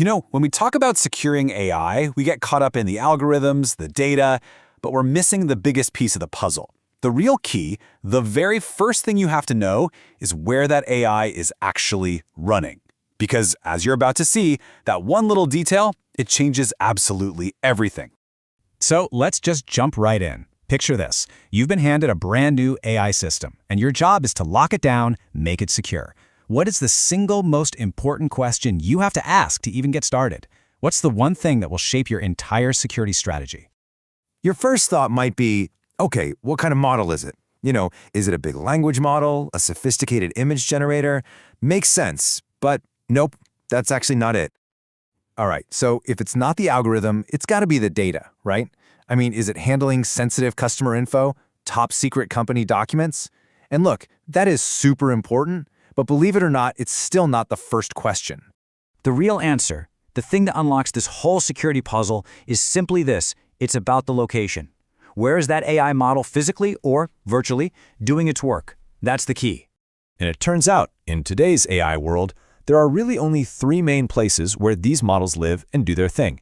When we talk about securing AI, we get caught up in the algorithms, the data, but we're missing the biggest piece of the puzzle. The real key, the very first thing you have to know, is where that AI is actually running. Because as you're about to see, that one little detail, it changes absolutely everything. So let's just jump right in. Picture this. You've been handed a brand new AI system, and your job is to lock it down, make it secure. What is the single most important question you have to ask to even get started? What's the one thing that will shape your entire security strategy? Your first thought might be, okay, what kind of model is it? Is it a big language model, a sophisticated image generator? Makes sense, but nope, that's actually not it. All right, so if it's not the algorithm, it's got to be the data, right? Is it handling sensitive customer info, top secret company documents? And look, that is super important, but believe it or not, it's still not the first question. The real answer, the thing that unlocks this whole security puzzle, is simply this. It's about the location. Where is that AI model physically or virtually doing its work? That's the key. And it turns out, in today's AI world, there are really only three main places where these models live and do their thing.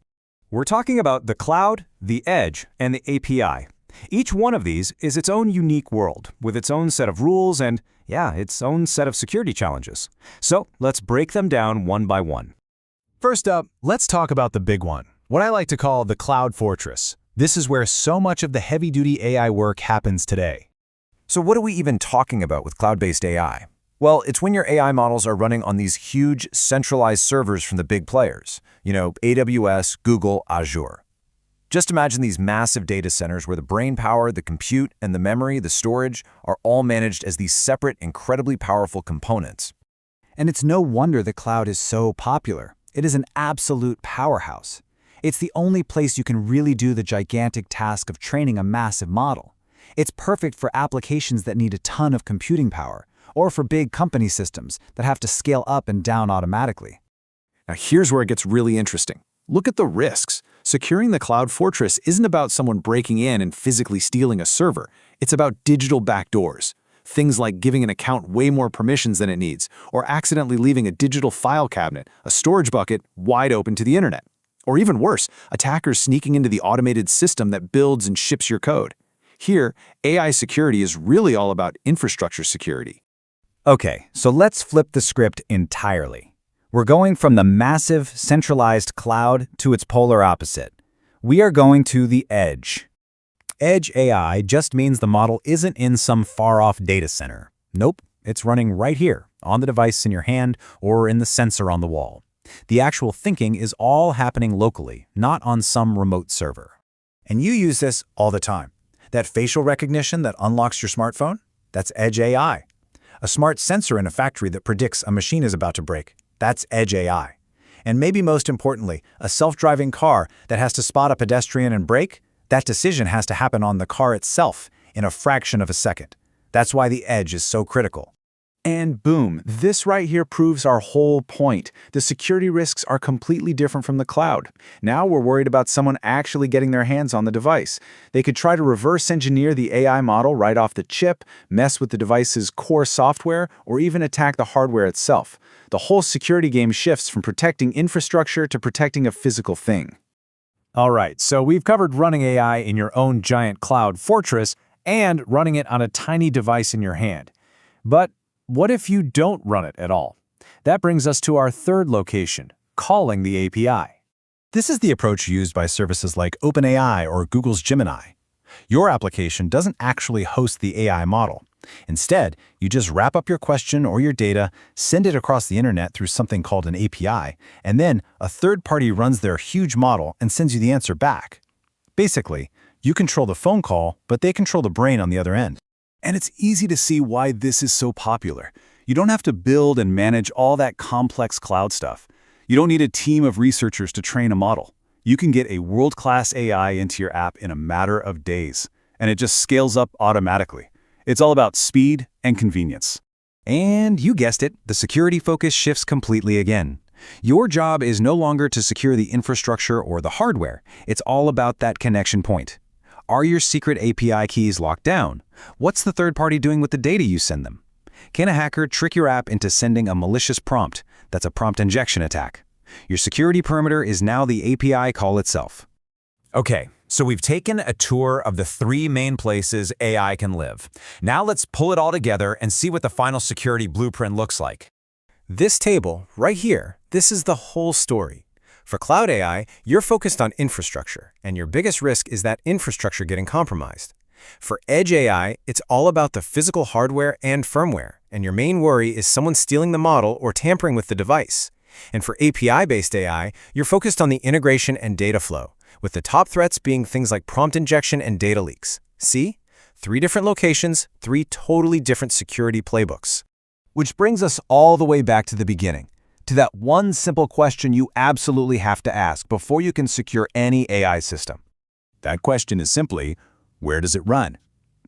We're talking about the cloud, the edge, and the API. Each one of these is its own unique world, with its own set of rules and, its own set of security challenges. So let's break them down one by one. First up, let's talk about the big one, what I like to call the cloud fortress. This is where so much of the heavy-duty AI work happens today. So what are we even talking about with cloud-based AI? Well, it's when your AI models are running on these huge centralized servers from the big players, AWS, Google, Azure. Just imagine these massive data centers where the brain power, the compute, and the memory, the storage, are all managed as these separate, incredibly powerful components. And it's no wonder the cloud is so popular. It is an absolute powerhouse. It's the only place you can really do the gigantic task of training a massive model. It's perfect for applications that need a ton of computing power, or for big company systems that have to scale up and down automatically. Now here's where it gets really interesting. Look at the risks. Securing the cloud fortress isn't about someone breaking in and physically stealing a server. It's about digital backdoors. Things like giving an account way more permissions than it needs, or accidentally leaving a digital file cabinet, a storage bucket, wide open to the internet. Or even worse, attackers sneaking into the automated system that builds and ships your code. Here, AI security is really all about infrastructure security. Okay, so let's flip the script entirely. We're going from the massive, centralized cloud to its polar opposite. We are going to the edge. Edge AI just means the model isn't in some far-off data center. Nope, it's running right here, on the device in your hand or in the sensor on the wall. The actual thinking is all happening locally, not on some remote server. And you use this all the time. That facial recognition that unlocks your smartphone? That's Edge AI. A smart sensor in a factory that predicts a machine is about to break? That's Edge AI. And maybe most importantly, a self-driving car that has to spot a pedestrian and brake? That decision has to happen on the car itself in a fraction of a second. That's why the edge is so critical. And boom, this right here proves our whole point. The security risks are completely different from the cloud. Now we're worried about someone actually getting their hands on the device. They could try to reverse engineer the AI model right off the chip, mess with the device's core software, or even attack the hardware itself. The whole security game shifts from protecting infrastructure to protecting a physical thing. All right, so we've covered running AI in your own giant cloud fortress and running it on a tiny device in your hand. But what if you don't run it at all? That brings us to our third location, calling the API. This is the approach used by services like OpenAI or Google's Gemini. Your application doesn't actually host the AI model. Instead, you just wrap up your question or your data, send it across the internet through something called an API, and then a third party runs their huge model and sends you the answer back. Basically, you control the phone call, but they control the brain on the other end. And it's easy to see why this is so popular. You don't have to build and manage all that complex cloud stuff. You don't need a team of researchers to train a model. You can get a world-class AI into your app in a matter of days, and it just scales up automatically. It's all about speed and convenience. And you guessed it, the security focus shifts completely again. Your job is no longer to secure the infrastructure or the hardware. It's all about that connection point. Are your secret API keys locked down? What's the third party doing with the data you send them? Can a hacker trick your app into sending a malicious prompt? That's a prompt injection attack. Your security perimeter is now the API call itself. Okay, so we've taken a tour of the 3 main places AI can live. Now let's pull it all together and see what the final security blueprint looks like. This table, right here, this is the whole story. For cloud AI, you're focused on infrastructure, and your biggest risk is that infrastructure getting compromised. For edge AI, it's all about the physical hardware and firmware, and your main worry is someone stealing the model or tampering with the device. And for API-based AI, you're focused on the integration and data flow, with the top threats being things like prompt injection and data leaks. See? 3 different locations, 3 totally different security playbooks. Which brings us all the way back to the beginning, to that one simple question you absolutely have to ask before you can secure any AI system. That question is simply, where does it run?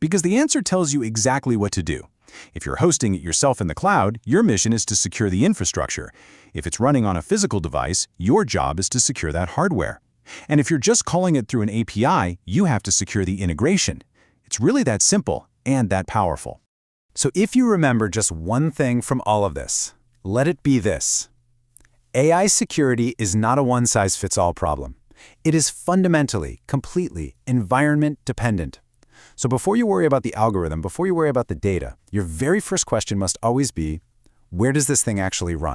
Because the answer tells you exactly what to do. If you're hosting it yourself in the cloud, your mission is to secure the infrastructure. If it's running on a physical device, your job is to secure that hardware. And if you're just calling it through an API, you have to secure the integration. It's really that simple and that powerful. So if you remember just one thing from all of this, let it be this. AI security is not a one-size-fits-all problem. It is fundamentally, completely, environment-dependent. So before you worry about the algorithm, before you worry about the data, your very first question must always be, where does this thing actually run?